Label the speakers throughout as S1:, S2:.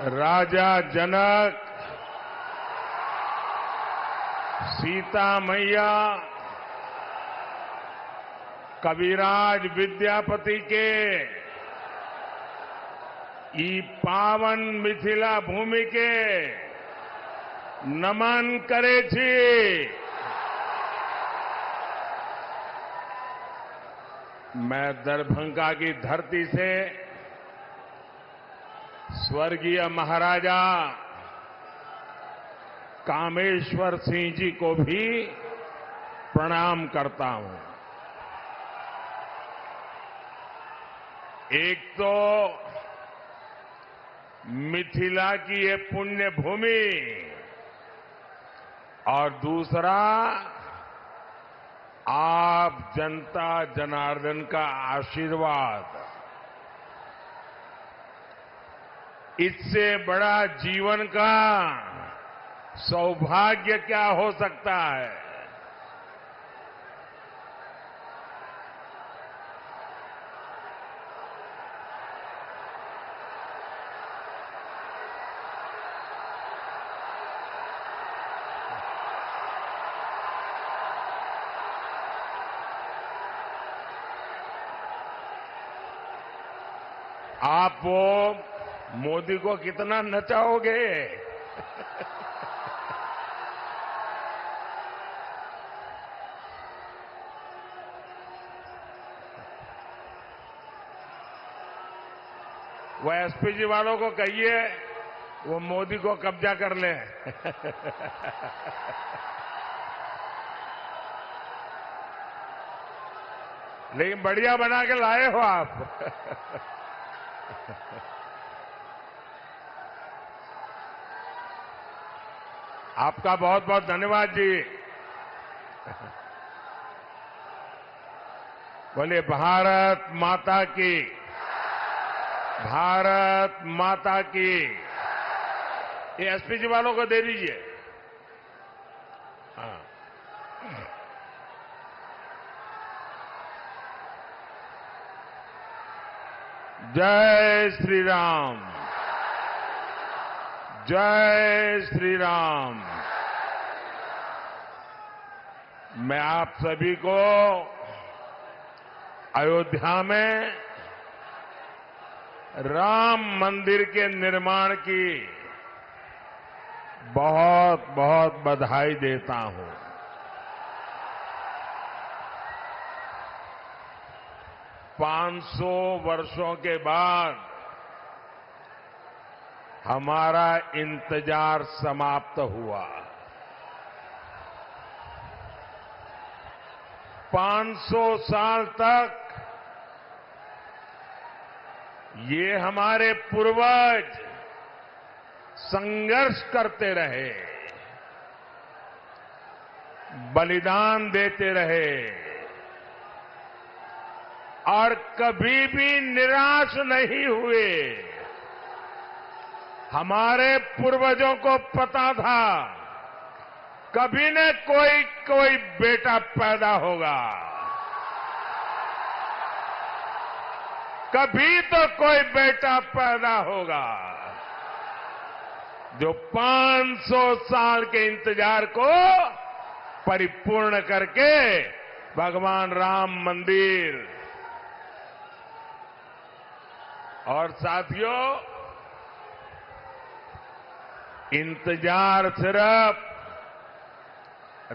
S1: राजा जनक, सीता मैया, कविराज विद्यापति के ई पावन मिथिला भूमि के नमन करे छी। मैं दरभंगा की धरती से स्वर्गीय महाराजा कामेश्वर सिंह जी को भी प्रणाम करता हूं। एक तो मिथिला की ये पुण्य भूमि और दूसरा आप जनता जनार्दन का आशीर्वाद। इससे बड़ा जीवन का सौभाग्य क्या हो सकता है। आप वो मोदी को कितना नचाओगे? वो एसपीजी वालों को कहिए वो मोदी को कब्जा कर ले। लेकिन बढ़िया बना के लाए हो आप। आपका बहुत बहुत धन्यवाद जी। बोलिए भारत माता की, भारत माता की। ये एसपीजी वालों को दे दीजिए। हाँ। जय श्री राम, जय श्री राम। मैं आप सभी को अयोध्या में राम मंदिर के निर्माण की बहुत बहुत बधाई देता हूं। पांच सौ वर्षों के बाद हमारा इंतजार समाप्त हुआ। 500 साल तक ये हमारे पूर्वज संघर्ष करते रहे, बलिदान देते रहे और कभी भी निराश नहीं हुए। हमारे पूर्वजों को पता था कभी न कोई बेटा पैदा होगा, कभी तो कोई बेटा पैदा होगा जो 500 साल के इंतजार को परिपूर्ण करके भगवान राम मंदिर। और साथियों, इंतजार सिर्फ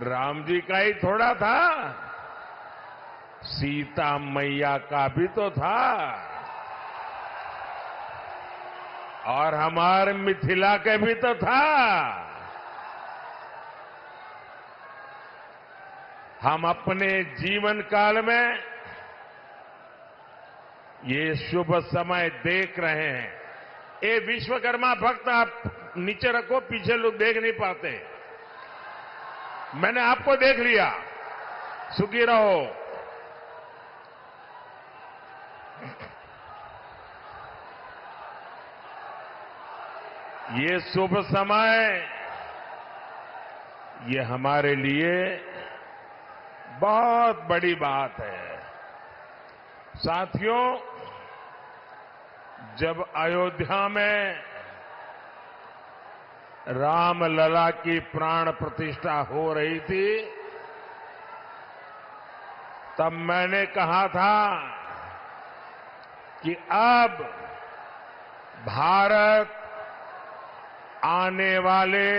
S1: राम जी का ही थोड़ा था, सीता मैया का भी तो था और हमारे मिथिला के भी तो था। हम अपने जीवन काल में ये शुभ समय देख रहे हैं। ये विश्वकर्मा भक्त आप नीचे रखो, पीछे लोग देख नहीं पाते। मैंने आपको देख लिया, सुखी रहो। ये शुभ समय, ये हमारे लिए बहुत बड़ी बात है। साथियों, जब अयोध्या में रामलला की प्राण प्रतिष्ठा हो रही थी, तब मैंने कहा था कि अब भारत आने वाले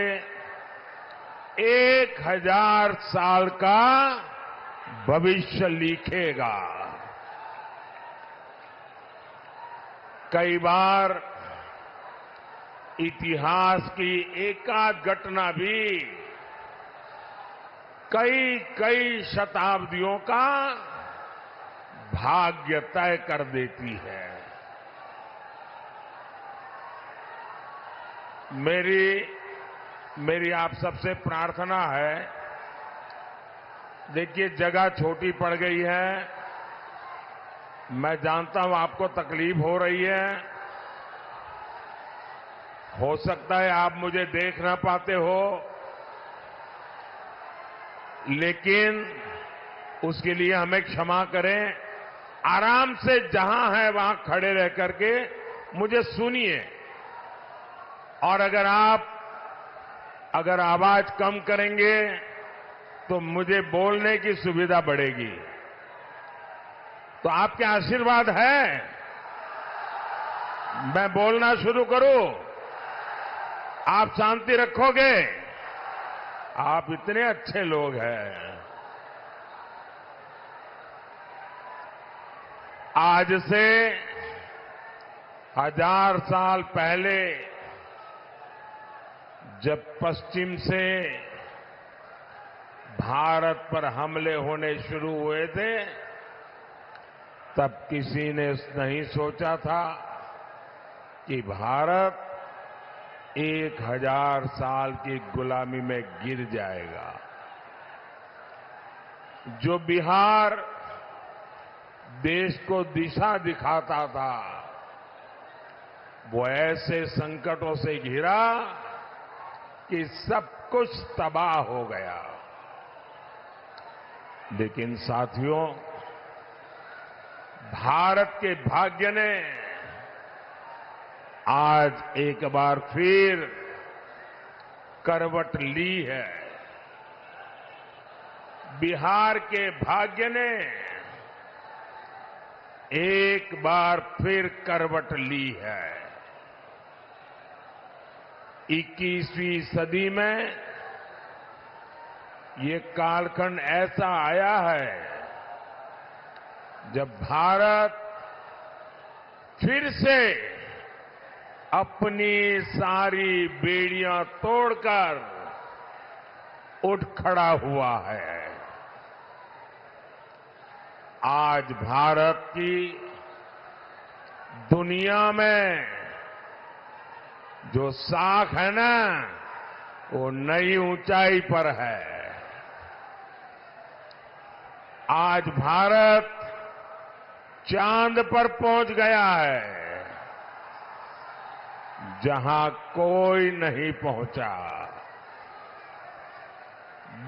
S1: 1000 साल का भविष्य लिखेगा। कई बार इतिहास की एकाध घटना भी कई शताब्दियों का भाग्य तय कर देती है। मेरी आप सबसे प्रार्थना है, देखिए जगह छोटी पड़ गई है, मैं जानता हूं आपको तकलीफ हो रही है, हो सकता है आप मुझे देख ना पाते हो, लेकिन उसके लिए हमें क्षमा करें। आराम से जहां है वहां खड़े रह करके मुझे सुनिए, और अगर आवाज कम करेंगे तो मुझे बोलने की सुविधा बढ़ेगी। तो आपके आशीर्वाद है, मैं बोलना शुरू करूं, आप शांति रखोगे? आप इतने अच्छे लोग हैं। आज से 1000 साल पहले जब पश्चिम से भारत पर हमले होने शुरू हुए थे, तब किसी ने नहीं सोचा था कि भारत 1000 साल की गुलामी में गिर जाएगा। जो बिहार देश को दिशा दिखाता था, वो ऐसे संकटों से घिरा कि सब कुछ तबाह हो गया। लेकिन साथियों, भारत के भाग्य ने आज एक बार फिर करवट ली है। बिहार के भाग्य ने एक बार फिर करवट ली है। 21वीं सदी में ये कालखंड ऐसा आया है जब भारत फिर से अपनी सारी बेड़ियां तोड़कर उठ खड़ा हुआ है। आज भारत की दुनिया में जो साख है ना, वो नई ऊंचाई पर है। आज भारत चांद पर पहुंच गया है, जहां कोई नहीं पहुंचा।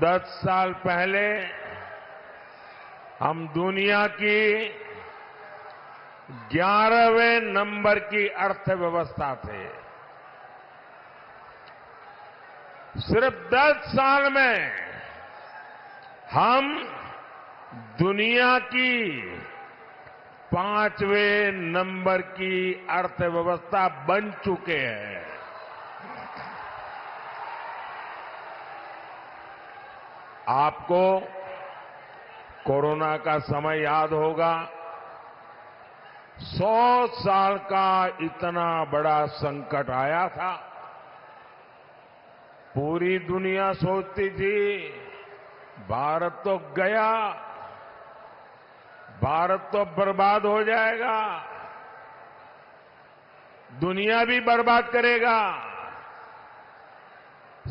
S1: 10 साल पहले हम दुनिया की 11वें नंबर की अर्थव्यवस्था थे। सिर्फ 10 साल में हम दुनिया की 5वें नंबर की अर्थव्यवस्था बन चुके हैं। आपको कोरोना का समय याद होगा। 100 साल का इतना बड़ा संकट आया था। पूरी दुनिया सोचती थी भारत तो गया, भारत तो बर्बाद हो जाएगा, दुनिया भी बर्बाद करेगा।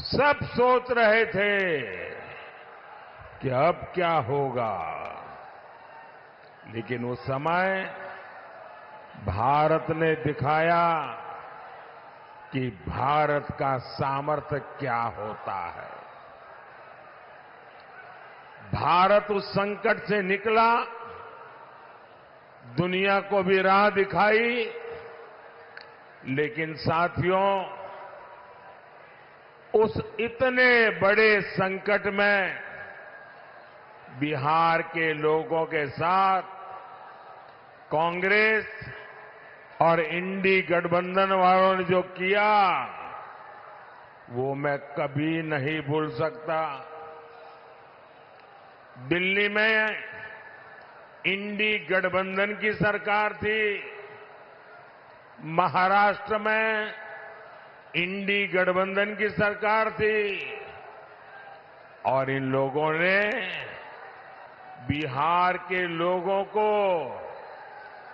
S1: सब सोच रहे थे कि अब क्या होगा, लेकिन उस समय भारत ने दिखाया कि भारत का सामर्थ्य क्या होता है। भारत उस संकट से निकला, दुनिया को भी राह दिखाई, लेकिन साथियों, उस इतने बड़े संकट में बिहार के लोगों के साथ कांग्रेस और इंडी गठबंधन वालों ने जो किया, वो मैं कभी नहीं भूल सकता। दिल्ली में इंडी गठबंधन की सरकार थी, महाराष्ट्र में इंडी गठबंधन की सरकार थी, और इन लोगों ने बिहार के लोगों को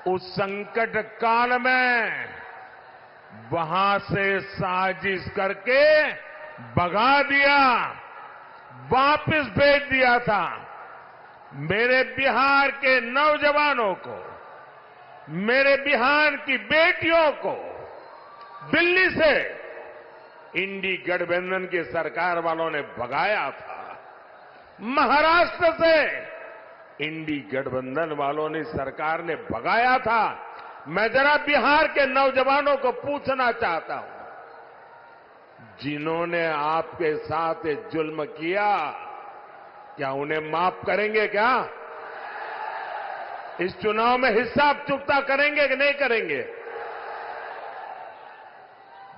S1: उस संकट काल में वहां से साजिश करके भगा दिया, वापस भेज दिया था। मेरे बिहार के नौजवानों को, मेरे बिहार की बेटियों को दिल्ली से इंडी गठबंधन की सरकार वालों ने भगाया था। महाराष्ट्र से इंडी गठबंधन वालों ने, सरकार ने भगाया था। मैं जरा बिहार के नौजवानों को पूछना चाहता हूं, जिन्होंने आपके साथ ये जुल्म किया, क्या उन्हें माफ करेंगे? क्या इस चुनाव में हिसाब चुकता करेंगे कि नहीं करेंगे?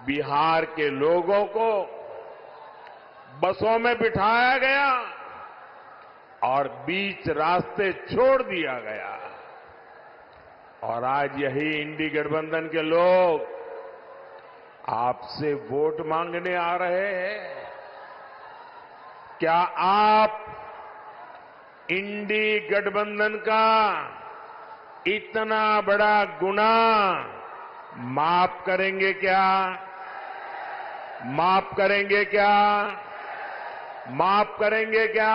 S1: बिहार के लोगों को बसों में बिठाया गया और बीच रास्ते छोड़ दिया गया, और आज यही इंडी गठबंधन के लोग आपसे वोट मांगने आ रहे हैं। क्या आप इंडी गठबंधन का इतना बड़ा गुनाह माफ करेंगे क्या? माफ करेंगे क्या? माफ करेंगे क्या?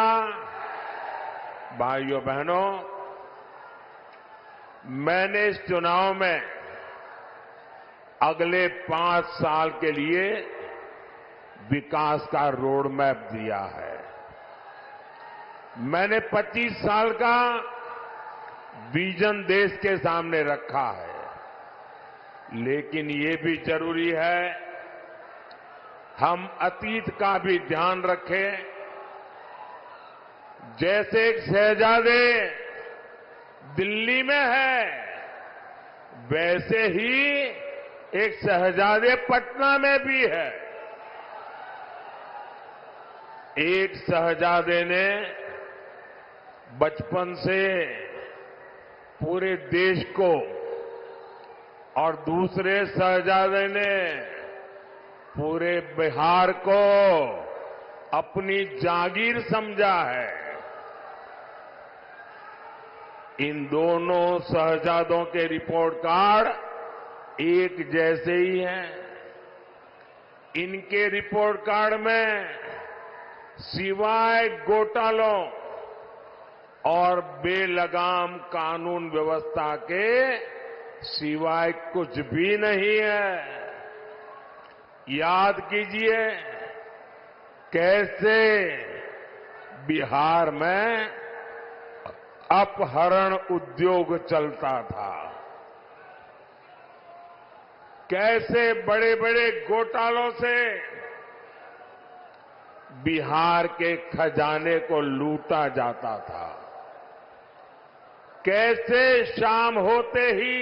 S1: भाइयों बहनों, मैंने इस चुनाव में अगले 5 साल के लिए विकास का रोड मैप दिया है। मैंने 25 साल का विजन देश के सामने रखा है, लेकिन ये भी जरूरी है हम अतीत का भी ध्यान रखें। जैसे एक शहजादे दिल्ली में है, वैसे ही एक शहजादे पटना में भी है। एक शहजादे ने बचपन से पूरे देश को, और दूसरे शहजादे ने पूरे बिहार को अपनी जागीर समझा है। इन दोनों शहजादों के रिपोर्ट कार्ड एक जैसे ही हैं। इनके रिपोर्ट कार्ड में सिवाय घोटालों और बेलगाम कानून व्यवस्था के सिवाय कुछ भी नहीं है। याद कीजिए कैसे बिहार में अपहरण उद्योग चलता था, कैसे बड़े बड़े घोटालों से बिहार के खजाने को लूटा जाता था, कैसे शाम होते ही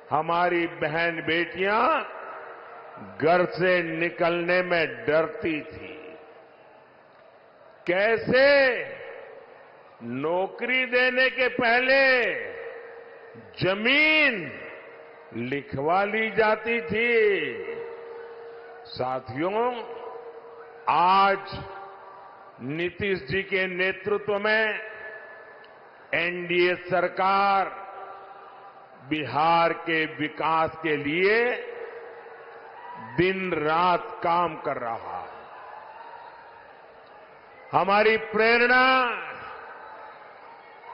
S1: हमारी बहन बेटियां घर से निकलने में डरती थी, कैसे नौकरी देने के पहले जमीन लिखवा ली जाती थी। साथियों, आज नीतीश जी के नेतृत्व में एनडीए सरकार बिहार के विकास के लिए दिन रात काम कर रहा है। हमारी प्रेरणा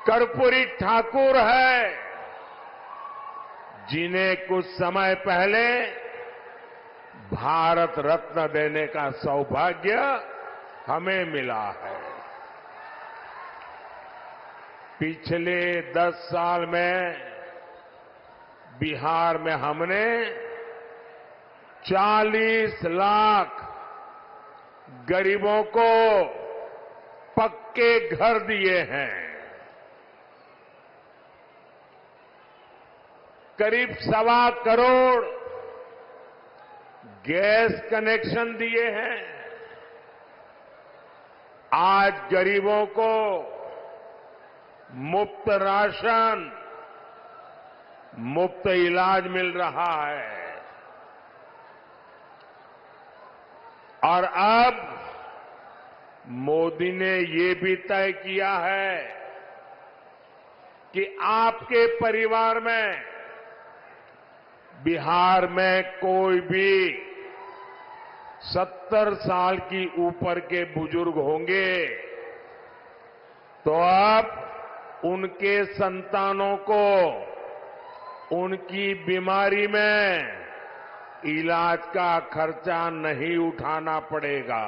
S1: कर्पूरी ठाकुर है, जिन्हें कुछ समय पहले भारत रत्न देने का सौभाग्य हमें मिला है। पिछले 10 साल में बिहार में हमने 40 लाख गरीबों को पक्के घर दिए हैं। करीब 1.25 करोड़ गैस कनेक्शन दिए हैं। आज गरीबों को मुफ्त राशन, मुफ्त इलाज मिल रहा है। और अब मोदी ने ये भी तय किया है कि आपके परिवार में बिहार में कोई भी 70 साल की ऊपर के बुजुर्ग होंगे तो अब उनके संतानों को उनकी बीमारी में इलाज का खर्चा नहीं उठाना पड़ेगा।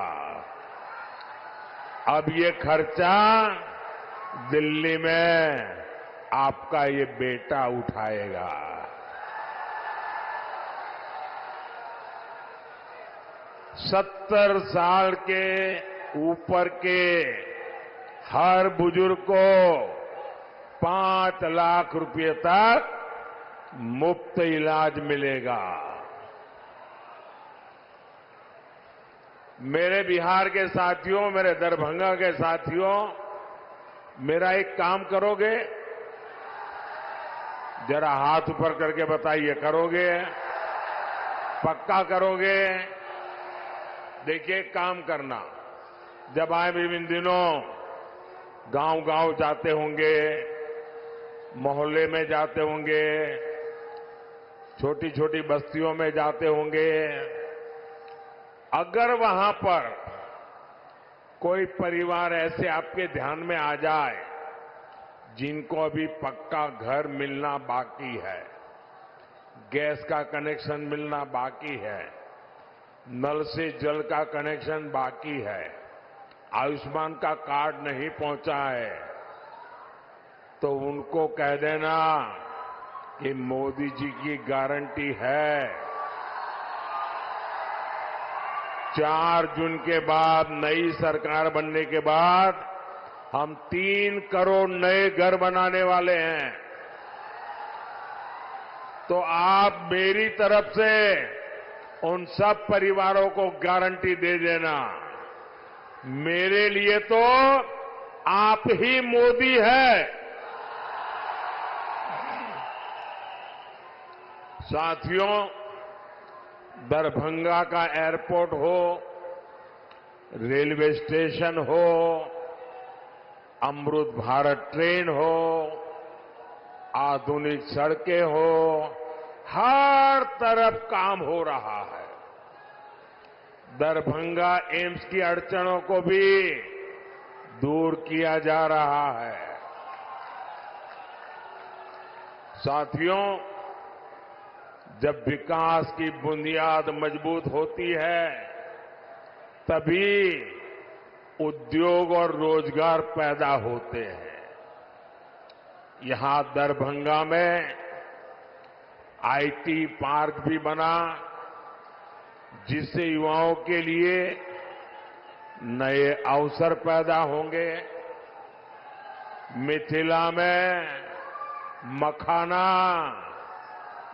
S1: अब ये खर्चा दिल्ली में आपका ये बेटा उठाएगा। 70 साल के ऊपर के हर बुजुर्ग को 5 लाख रुपए तक मुफ्त इलाज मिलेगा। मेरे बिहार के साथियों, मेरे दरभंगा के साथियों, मेरा एक काम करोगे? जरा हाथ ऊपर करके बताइए, करोगे? पक्का करोगे? देखिए, काम करना। जब आए भी इन दिनों गांव-गांव जाते होंगे, मोहल्ले में जाते होंगे, छोटी छोटी बस्तियों में जाते होंगे, अगर वहां पर कोई परिवार ऐसे आपके ध्यान में आ जाए जिनको अभी पक्का घर मिलना बाकी है, गैस का कनेक्शन मिलना बाकी है, नल से जल का कनेक्शन बाकी है, आयुष्मान का कार्ड नहीं पहुंचा है, तो उनको कह देना कि मोदी जी की गारंटी है 4 जून के बाद, नई सरकार बनने के बाद हम 3 करोड़ नए घर बनाने वाले हैं। तो आप मेरी तरफ से उन सब परिवारों को गारंटी दे देना, मेरे लिए तो आप ही मोदी है। साथियों, दरभंगा का एयरपोर्ट हो, रेलवे स्टेशन हो, अमृत भारत ट्रेन हो, आधुनिक सड़कें हो, हर तरफ काम हो रहा है। दरभंगा एम्स की अड़चनों को भी दूर किया जा रहा है। साथियों, जब विकास की बुनियाद मजबूत होती है, तभी उद्योग और रोजगार पैदा होते हैं। यहां दरभंगा में आईटी पार्क भी बना, जिससे युवाओं के लिए नए अवसर पैदा होंगे। मिथिला में मखाना,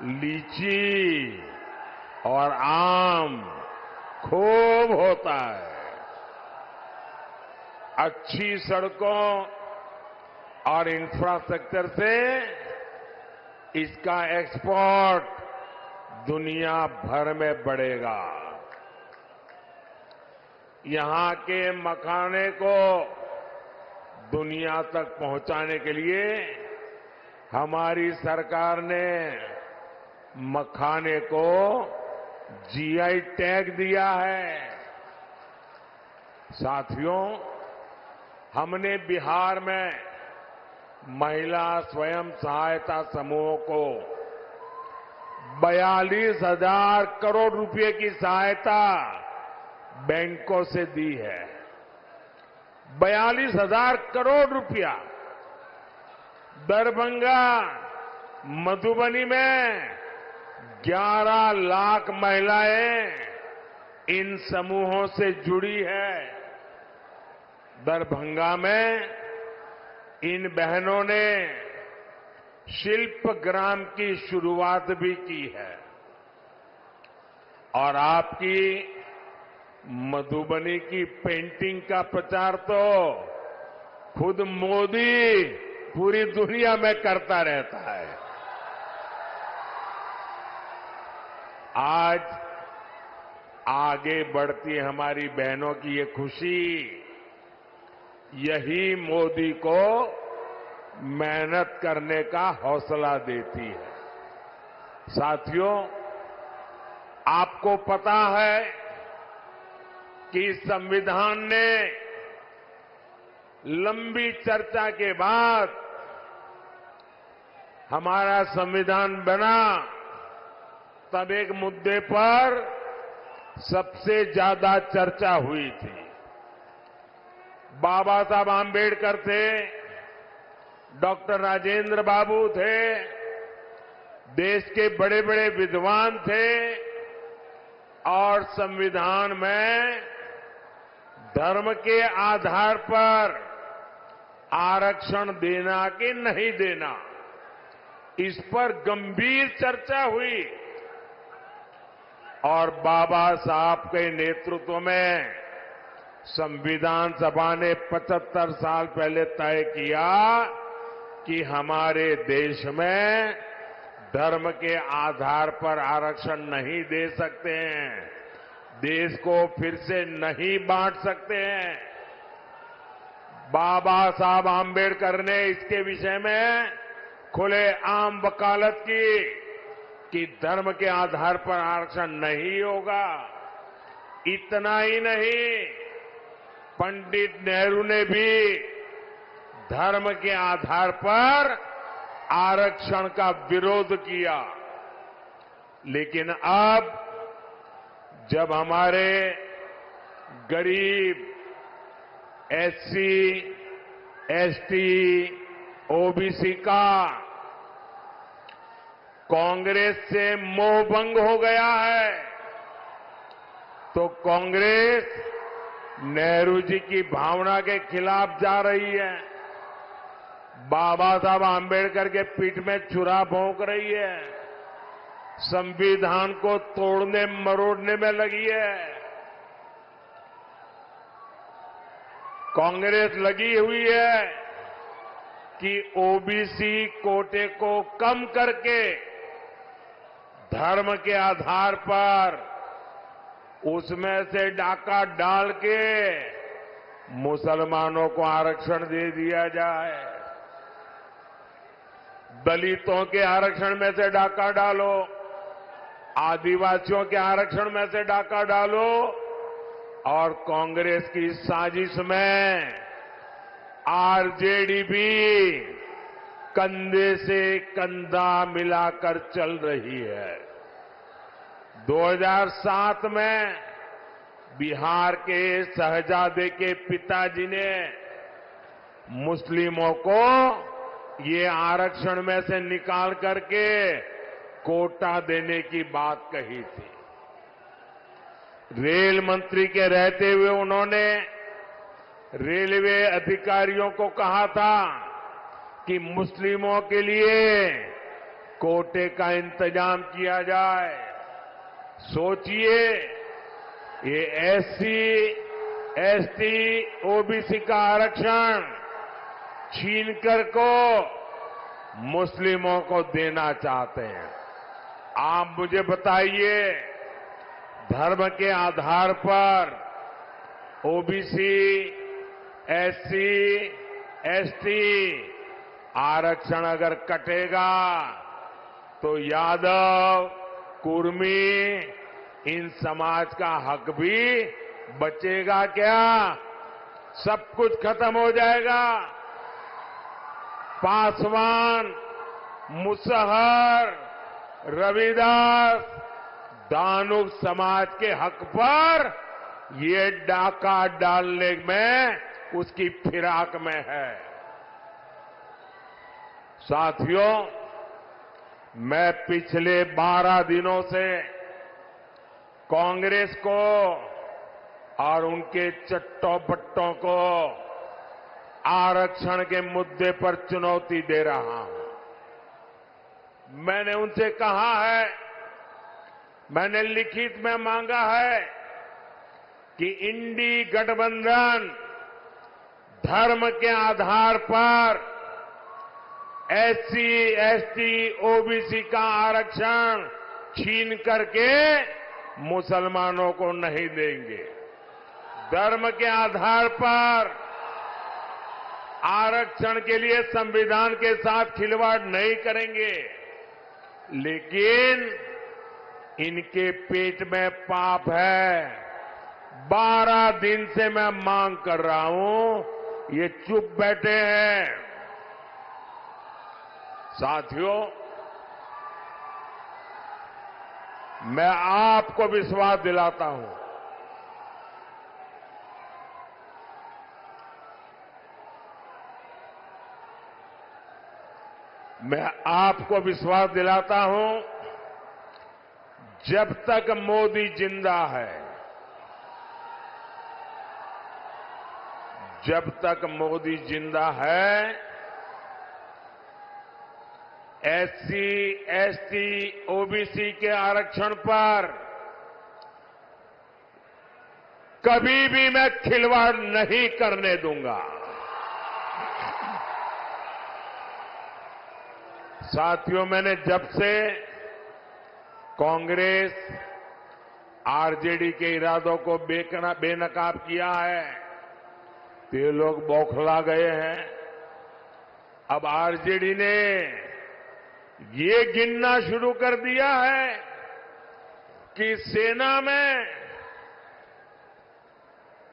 S1: लीची और आम खूब होता है। अच्छी सड़कों और इंफ्रास्ट्रक्चर से इसका एक्सपोर्ट दुनिया भर में बढ़ेगा। यहां के मखाने को दुनिया तक पहुंचाने के लिए हमारी सरकार ने मखाने को जीआई टैग दिया है। साथियों, हमने बिहार में महिला स्वयं सहायता समूहों को 42,000 करोड़ रुपए की सहायता बैंकों से दी है। 42,000 करोड़ रुपया। दरभंगा, मधुबनी में 11 लाख महिलाएं इन समूहों से जुड़ी है। दरभंगा में इन बहनों ने शिल्प ग्राम की शुरुआत भी की है और आपकी मधुबनी की पेंटिंग का प्रचार तो खुद मोदी पूरी दुनिया में करता रहता है। आज आगे बढ़ती हमारी बहनों की ये खुशी, यही मोदी को मेहनत करने का हौसला देती है। साथियों, आपको पता है कि संविधान ने लंबी चर्चा के बाद हमारा संविधान बना, तब एक मुद्दे पर सबसे ज्यादा चर्चा हुई थी। बाबा साहब आम्बेडकर थे, डॉक्टर राजेंद्र बाबू थे, देश के बड़े बड़े विद्वान थे और संविधान में धर्म के आधार पर आरक्षण देना कि नहीं देना, इस पर गंभीर चर्चा हुई और बाबा साहब के नेतृत्व में संविधान सभा ने 75 साल पहले तय किया कि हमारे देश में धर्म के आधार पर आरक्षण नहीं दे सकते हैं, देश को फिर से नहीं बांट सकते हैं। बाबा साहब आम्बेडकर ने इसके विषय में खुलेआम वकालत की कि धर्म के आधार पर आरक्षण नहीं होगा। इतना ही नहीं, पंडित नेहरू ने भी धर्म के आधार पर आरक्षण का विरोध किया। लेकिन अब जब हमारे गरीब एससी, एसटी, ओबीसी का कांग्रेस से मोहभंग हो गया है, तो कांग्रेस नेहरू जी की भावना के खिलाफ जा रही है, बाबा साहब आम्बेडकर के पीठ में छुरा भोंक रही है, संविधान को तोड़ने मरोड़ने में लगी है। कांग्रेस लगी हुई है कि ओबीसी कोटे को कम करके धर्म के आधार पर उसमें से डाका डाल के मुसलमानों को आरक्षण दे दिया जाए। दलितों के आरक्षण में से डाका डालो, आदिवासियों के आरक्षण में से डाका डालो और कांग्रेस की साजिश में आरजेडी भी कंधे से कंधा मिलाकर चल रही है। 2007 में बिहार के शहजादे के पिताजी ने मुस्लिमों को ये आरक्षण में से निकाल करके कोटा देने की बात कही थी। रेल मंत्री के रहते हुए उन्होंने रेलवे अधिकारियों को कहा था कि मुस्लिमों के लिए कोटे का इंतजाम किया जाए। सोचिए, ये एससी, एसटी, ओबीसी का आरक्षण छीनकर को मुस्लिमों को देना चाहते हैं। आप मुझे बताइए, धर्म के आधार पर ओबीसी, एससी, एसटी आरक्षण अगर कटेगा तो यादव, कुर्मी, इन समाज का हक भी बचेगा क्या? सब कुछ खत्म हो जाएगा। पासवान, मुसहर, रविदास, दानुक समाज के हक पर ये डाका डालने में उसकी फिराक में है। साथियों, मैं पिछले 12 दिनों से कांग्रेस को और उनके चट्टोपट्टों को आरक्षण के मुद्दे पर चुनौती दे रहा हूं। मैंने उनसे कहा है, मैंने लिखित में मांगा है कि इंडी गठबंधन धर्म के आधार पर एससी, एसटी, ओबीसी का आरक्षण छीन करके मुसलमानों को नहीं देंगे। धर्म के आधार पर आरक्षण के लिए संविधान के साथ खिलवाड़ नहीं करेंगे, लेकिन इनके पेट में पाप है। 12 दिन से मैं मांग कर रहा हूं, ये चुप बैठे हैं। साथियों, मैं आपको विश्वास दिलाता हूं, मैं आपको विश्वास दिलाता हूं, जब तक मोदी जिंदा है, जब तक मोदी जिंदा है, एससी, एसटी, ओबीसी के आरक्षण पर कभी भी मैं खिलवाड़ नहीं करने दूंगा। साथियों, मैंने जब से कांग्रेस, आरजेडी के इरादों को बेनकाब किया है, तो ये लोग बौखला गए हैं। अब आरजेडी ने ये गिनना शुरू कर दिया है कि सेना में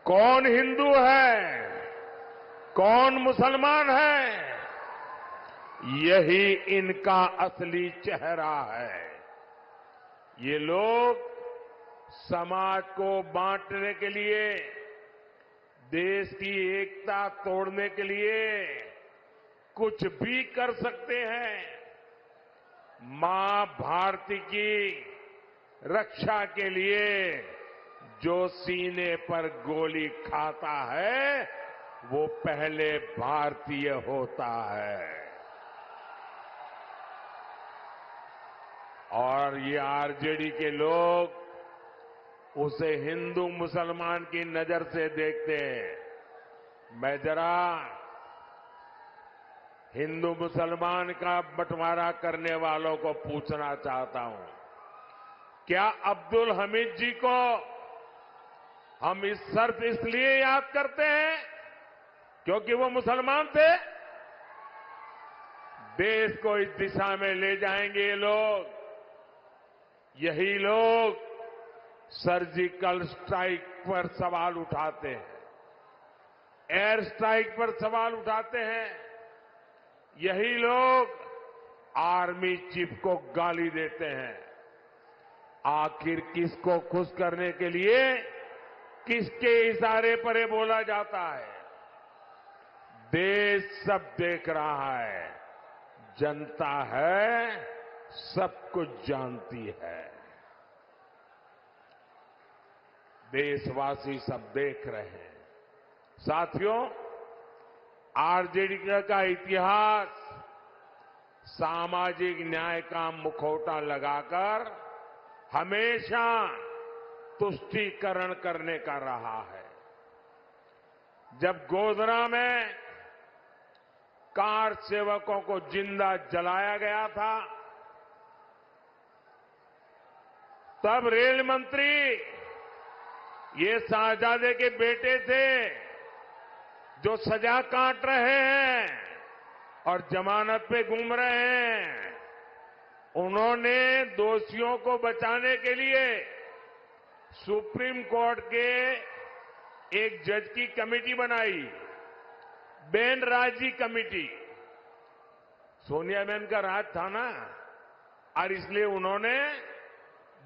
S1: कौन हिंदू है, कौन मुसलमान है। यही इनका असली चेहरा है। ये लोग समाज को बांटने के लिए, देश की एकता तोड़ने के लिए कुछ भी कर सकते हैं। मां भारती की रक्षा के लिए जो सीने पर गोली खाता है, वो पहले भारतीय होता है। और ये आरजेडी के लोग उसे हिंदू मुसलमान की नजर से देखते हैं। मैं जरा हिंदू मुसलमान का बंटवारा करने वालों को पूछना चाहता हूं, क्या अब्दुल हमीद जी को हम इस शर्त इसलिए याद करते हैं क्योंकि वो मुसलमान थे? देश को इस दिशा में ले जाएंगे ये लोग। यही लोग सर्जिकल स्ट्राइक पर सवाल उठाते हैं, एयर स्ट्राइक पर सवाल उठाते हैं। यही लोग आर्मी चीफ को गाली देते हैं। आखिर किसको खुश करने के लिए, किसके इशारे पर ये बोला जाता है? देश सब देख रहा है, जनता है, सब कुछ जानती है। देशवासी सब देख रहे हैं। साथियों, आरजेडी का इतिहास सामाजिक न्याय का मुखौटा लगाकर हमेशा तुष्टीकरण करने का रहा है। जब गोधरा में कार सेवकों को जिंदा जलाया गया था, तब रेल मंत्री ये शाहजादे के बेटे थे जो सजा काट रहे हैं और जमानत पे घूम रहे हैं। उन्होंने दोषियों को बचाने के लिए सुप्रीम कोर्ट के एक जज की कमेटी बनाई, बेनराजी कमेटी। सोनिया बहन का राज था ना, और इसलिए उन्होंने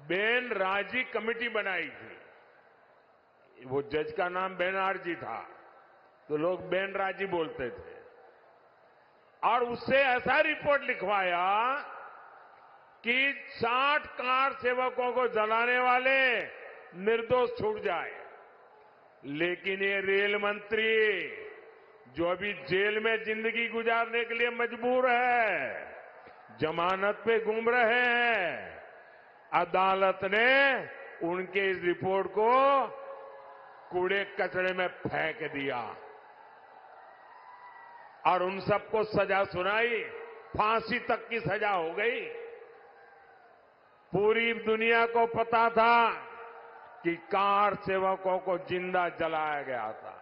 S1: बेनराजी कमेटी बनाई थी। वो जज का नाम बेनर्जी था, तो लोग बेनराजी बोलते थे। और उससे ऐसा रिपोर्ट लिखवाया कि 60 कार सेवकों को जलाने वाले निर्दोष छूट जाए। लेकिन ये रेल मंत्री जो अभी जेल में जिंदगी गुजारने के लिए मजबूर है, जमानत पे घूम रहे हैं, अदालत ने उनके इस रिपोर्ट को कूड़े कचरे में फेंक दिया और उन सबको सजा सुनाई, फांसी तक की सजा हो गई। पूरी दुनिया को पता था कि कार सेवकों को जिंदा जलाया गया था,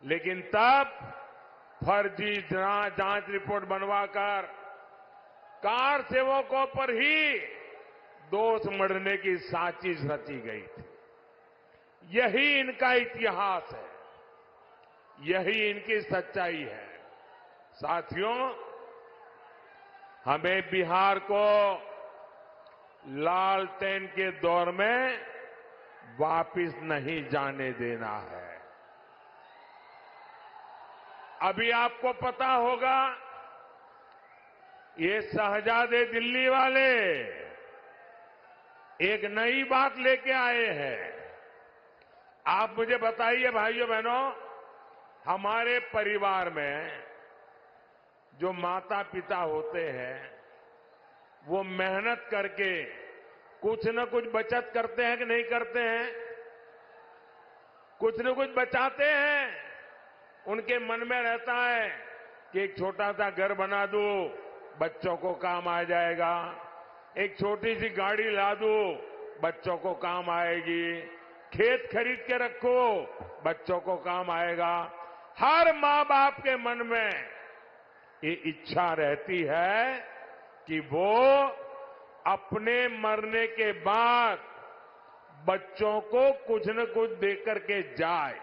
S1: लेकिन तब फर्जी जांच रिपोर्ट बनवाकर कार सेवकों पर ही दोष मढ़ने की साजिश रची गई थी। यही इनका इतिहास है, यही इनकी सच्चाई है। साथियों, हमें बिहार को लालटेन के दौर में वापिस नहीं जाने देना है। अभी आपको पता होगा, ये शहजादे दिल्ली वाले एक नई बात लेके आए हैं। आप मुझे बताइए भाइयों बहनों, हमारे परिवार में जो माता पिता होते हैं वो मेहनत करके कुछ न कुछ बचत करते हैं कि नहीं करते हैं? कुछ न कुछ बचाते हैं। उनके मन में रहता है कि एक छोटा सा घर बना दूं, बच्चों को काम आ जाएगा। एक छोटी सी गाड़ी ला दूं, बच्चों को काम आएगी। खेत खरीद के रखो, बच्चों को काम आएगा। हर मां बाप के मन में ये इच्छा रहती है कि वो अपने मरने के बाद बच्चों को कुछ न कुछ देकर के जाए।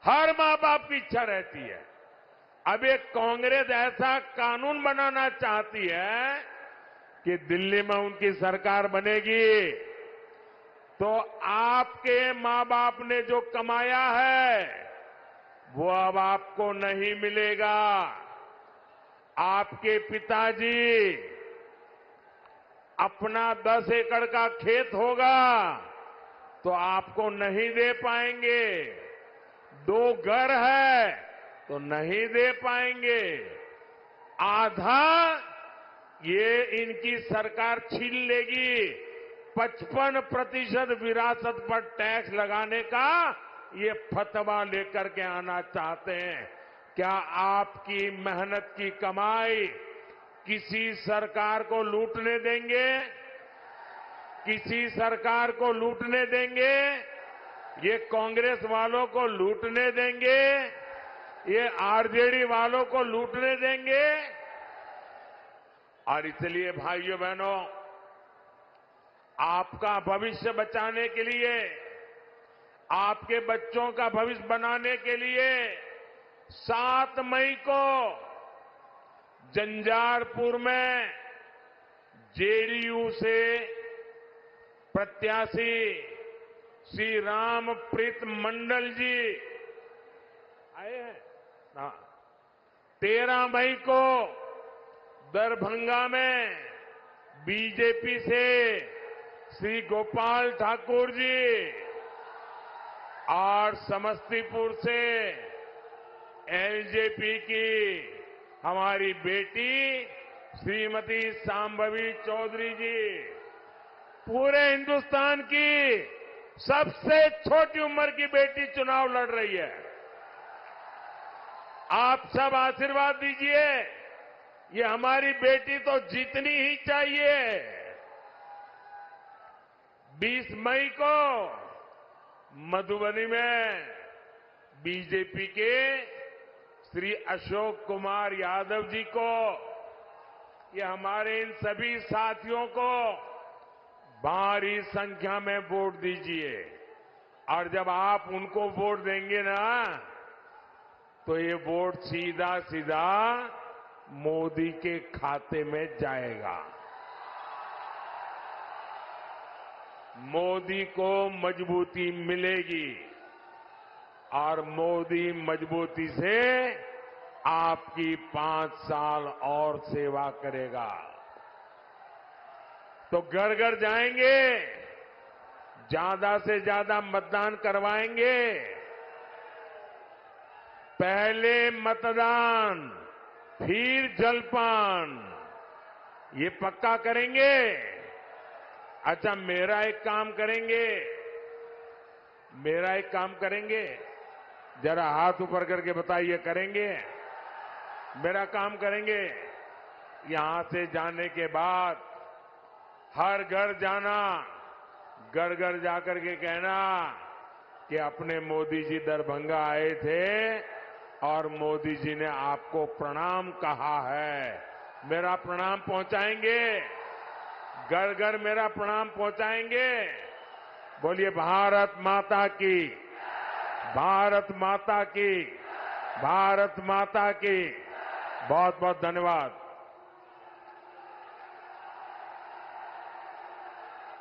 S1: हर मां बाप की इच्छा रहती है। अब एक कांग्रेस ऐसा कानून बनाना चाहती है कि दिल्ली में उनकी सरकार बनेगी तो आपके मां बाप ने जो कमाया है वो अब आपको नहीं मिलेगा। आपके पिताजी अपना 10 एकड़ का खेत होगा तो आपको नहीं दे पाएंगे। 2 घर है तो नहीं दे पाएंगे। आधा ये इनकी सरकार छीन लेगी। 55% विरासत पर टैक्स लगाने का ये फतवा लेकर के आना चाहते हैं। क्या आपकी मेहनत की कमाई किसी सरकार को लूटने देंगे? किसी सरकार को लूटने देंगे? ये कांग्रेस वालों को लूटने देंगे? ये आरजेडी वालों को लूटने देंगे? और इसलिए भाइयों बहनों, आपका भविष्य बचाने के लिए, आपके बच्चों का भविष्य बनाने के लिए 7 मई को झंझारपुर में जेडीयू से प्रत्याशी श्री रामप्रीत मंडल जी आए हैं। 13 मई को दरभंगा में बीजेपी से श्री गोपाल ठाकुर जी और समस्तीपुर से एलजेपी की हमारी बेटी श्रीमती सांभवी चौधरी जी, पूरे हिंदुस्तान की सबसे छोटी उम्र की बेटी चुनाव लड़ रही है। आप सब आशीर्वाद दीजिए, ये हमारी बेटी तो जीतनी ही चाहिए। 20 मई को मधुबनी में बीजेपी के श्री अशोक कुमार यादव जी को, ये हमारे इन सभी साथियों को भारी संख्या में वोट दीजिए और जब आप उनको वोट देंगे ना, तो ये वोट सीधा सीधा मोदी के खाते में जाएगा। मोदी को मजबूती मिलेगी और मोदी मजबूती से आपकी 5 साल और सेवा करेगा। तो घर घर जाएंगे, ज्यादा से ज्यादा मतदान करवाएंगे। पहले मतदान, फिर जलपान, ये पक्का करेंगे। अच्छा, मेरा एक काम करेंगे, जरा हाथ ऊपर करके बताइए, करेंगे? मेरा काम करेंगे। यहां से जाने के बाद हर घर जाना, घर घर जाकर के कहना कि अपने मोदी जी दरभंगा आए थे और मोदी जी ने आपको प्रणाम कहा है। मेरा प्रणाम पहुंचाएंगे, घर घर मेरा प्रणाम पहुंचाएंगे। बोलिए भारत माता की, भारत माता की, भारत माता की। बहुत बहुत धन्यवाद।